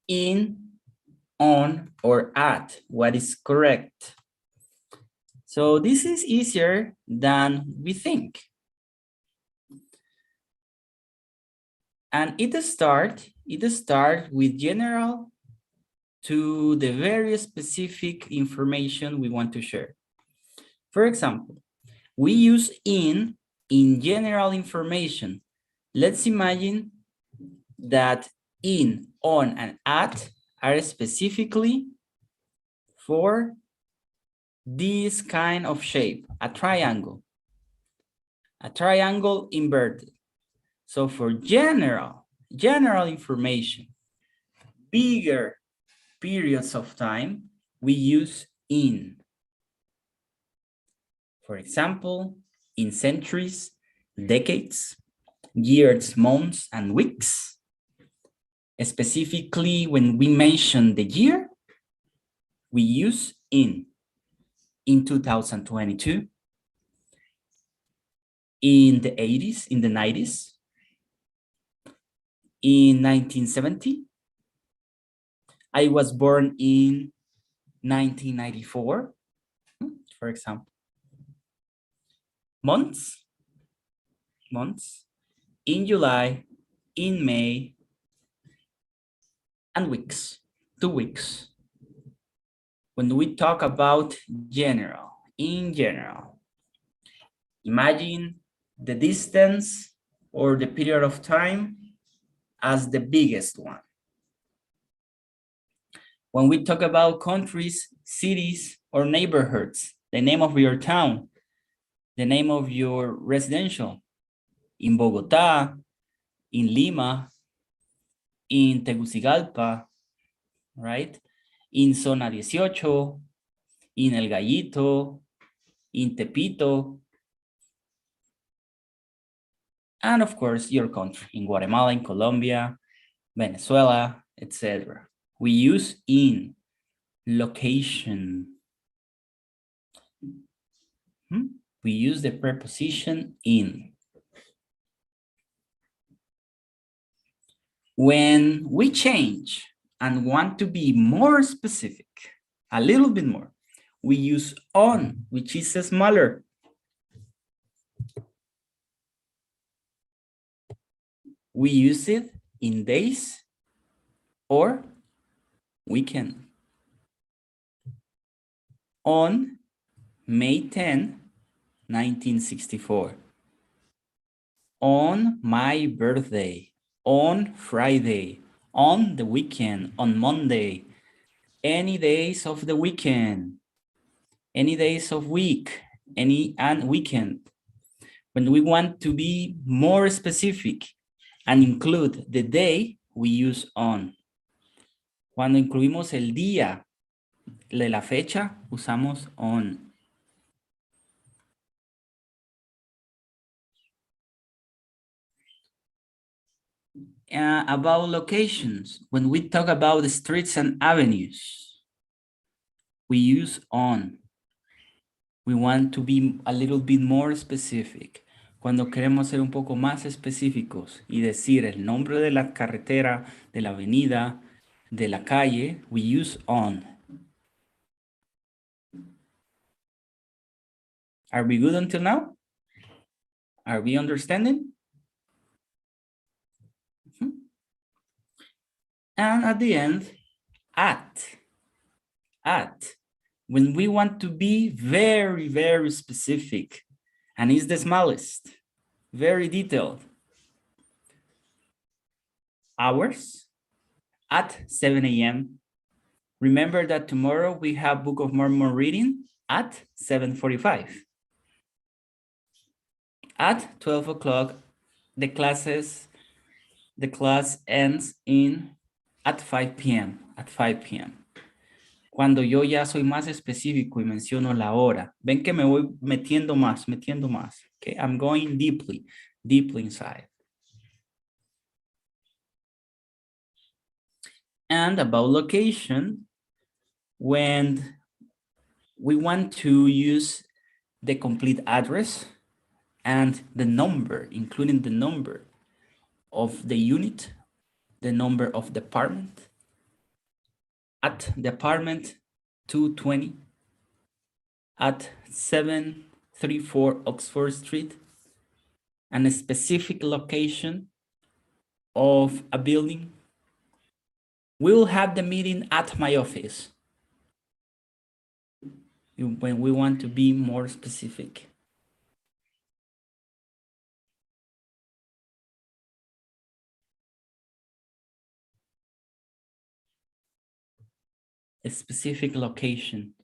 in, on, or at. What is correct? So this is easier than we think. And it starts with general to the very specific information we want to share. For example, we use in general information. Let's imagine that in, on, and at are specifically for this kind of shape, a triangle inverted. So for general information, bigger periods of time, we use in. For example, in centuries, decades, years, months, and weeks. Specifically, when we mention the year, we use in 2022, in the 80s, in the 90s, in 1970. I was born in 1994, for example. Months, in July, in May, and weeks, 2 weeks. When we talk about general, in general, imagine the distance or the period of time as the biggest one. When we talk about countries, cities, or neighborhoods, the name of your town, the name of your residential, in Bogotá, in Lima, in Tegucigalpa, right? In Zona 18, in El Gallito, in Tepito, and of course, your country, in Guatemala, in Colombia, Venezuela, etc. We use in, location. We use the preposition in. When we change and want to be more specific, a little bit more, we use on, which is smaller. We use it in days or weekend. On May 10, 1964. On my birthday. On Friday. On the weekend. On Monday. Any days of the weekend. Any days of week. And weekend. When we want to be more specific and include the day, we use on. Cuando incluimos el día de la fecha, usamos on. About locations, when we talk about the streets and avenues, we use on. We want to be a little bit more specific. Cuando queremos ser un poco más específicos y decir el nombre de la carretera, de la avenida, de la calle, we use on. Are we good until now? Are we understanding? And at the end, at. When we want to be very, very specific, and it's the smallest, very detailed. Hours, at 7 a.m. Remember that tomorrow we have Book of Mormon reading at 7:45. At 12 o'clock, the class ends at 5 p.m. At 5 p.m. Cuando yo ya soy más específico y menciono la hora, ven que me voy metiendo más. Okay, I'm going deeply inside. And about location, when we want to use the complete address and the number, including the number of the unit, the number of department, at the apartment 220, at 734 Oxford Street, and a specific location of a building. We will have the meeting at my office when we want to be more specific. A specific location.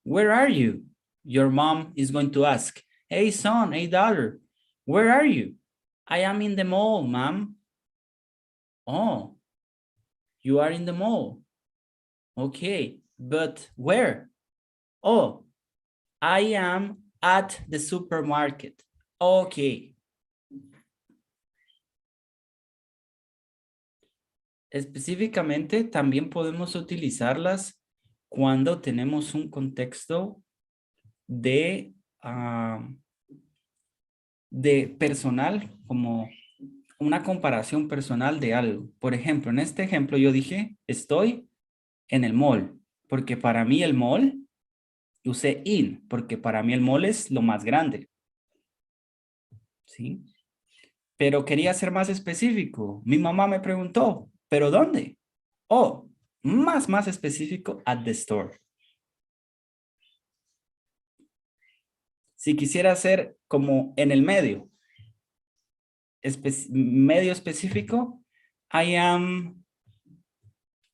Where are you? Your mom is going to ask, hey son, hey daughter, where are you? I am in the mall, mom. Oh, you are in the mall. Okay, but where? Oh, I am at the supermarket. Okay. Específicamente, también podemos utilizarlas cuando tenemos un contexto de personal, como una comparación personal de algo. Por ejemplo, en este ejemplo yo dije, estoy en el mall, porque para mí el mall, usé in, porque para mí el mall es lo más grande. ¿Sí? Pero quería ser más específico. Mi mamá me preguntó, ¿pero dónde? Oh, más específico, at the store. Si quisiera ser como en el medio, medio específico, I am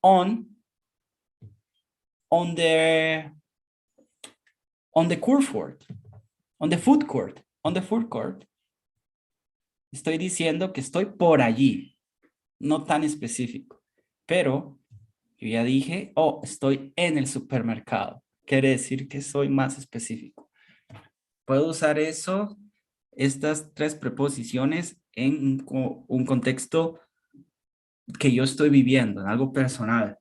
on the court, on the food court. Estoy diciendo que estoy por allí, no tan específico, pero yo ya dije, oh, estoy en el supermercado. Quiere decir que soy más específico. Puedo usar estas tres preposiciones en un contexto que yo estoy viviendo, en algo personal.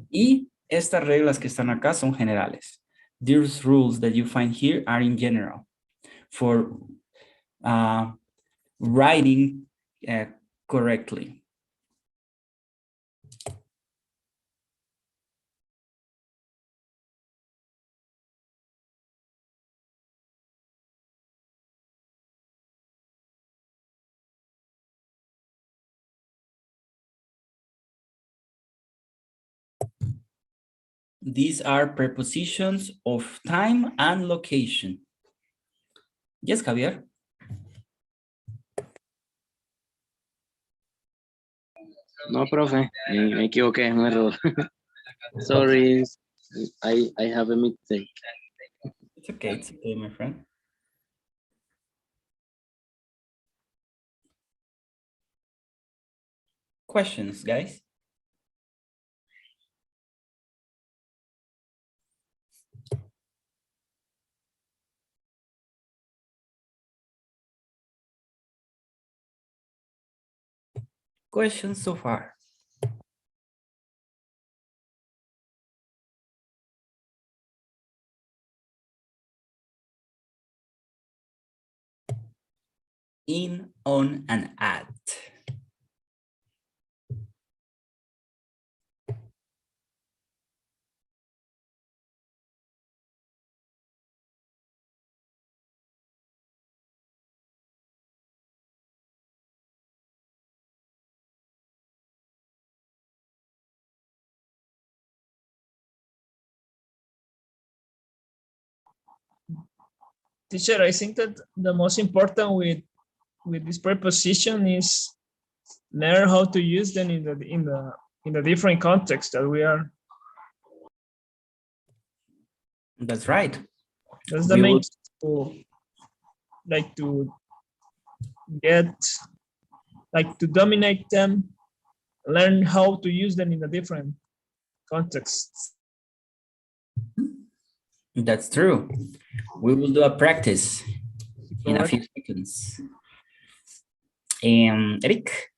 Y estas reglas que están acá son generales. These rules that you find here are in general for writing correctly. These are prepositions of time and location. Yes, Javier? No, profe, me equivoqué, es un error. Sorry, I have a mistake. It's okay, my friend. Questions, guys? Questions so far? In, on, and at. Teacher, I think that the most important with this preposition is learn how to use them in the different contexts that we are. That's right. That's the main to like to get like to dominate them, learn how to use them in the different contexts. That's true. We will do a practice in a few seconds. Eric?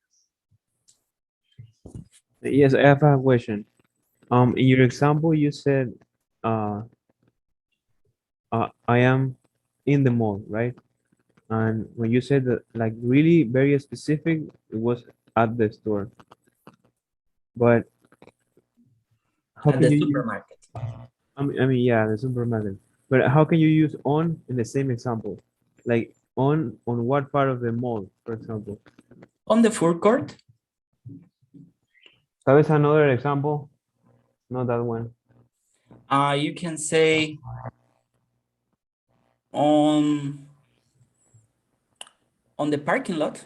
Yes, I have a question. In your example, you said, I am in the mall, right? And when you said that, like really very specific, it was at the store. But how At can the you use? supermarket. I mean, yeah, the supermarket. But how can you use on in the same example? Like on what part of the mall, for example? On the food court. ¿Sabes another example? Not that one. You can say on the parking lot.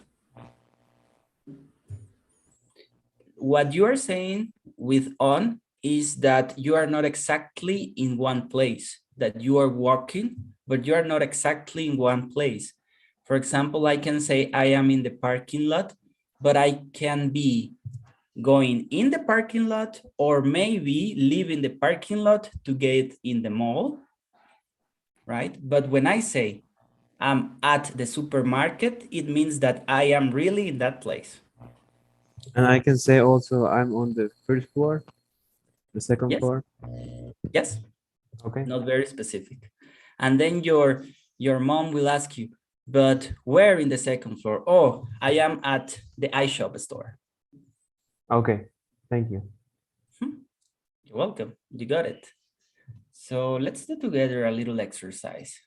What you are saying with on is that you are not exactly in one place, that you are walking, but you are not exactly in one place. For example, I can say I am in the parking lot, but I can be going in the parking lot or maybe leaving the parking lot to get in the mall, right? But when I say I'm at the supermarket, it means that I am really in that place. And I can say also I'm on the first floor, the second Yes. floor. Yes. Okay. Not very specific. And then your mom will ask you, but where in the second floor? Oh, I am at the iShop store. Okay. Thank you. You're welcome. You got it. So let's do together a little exercise.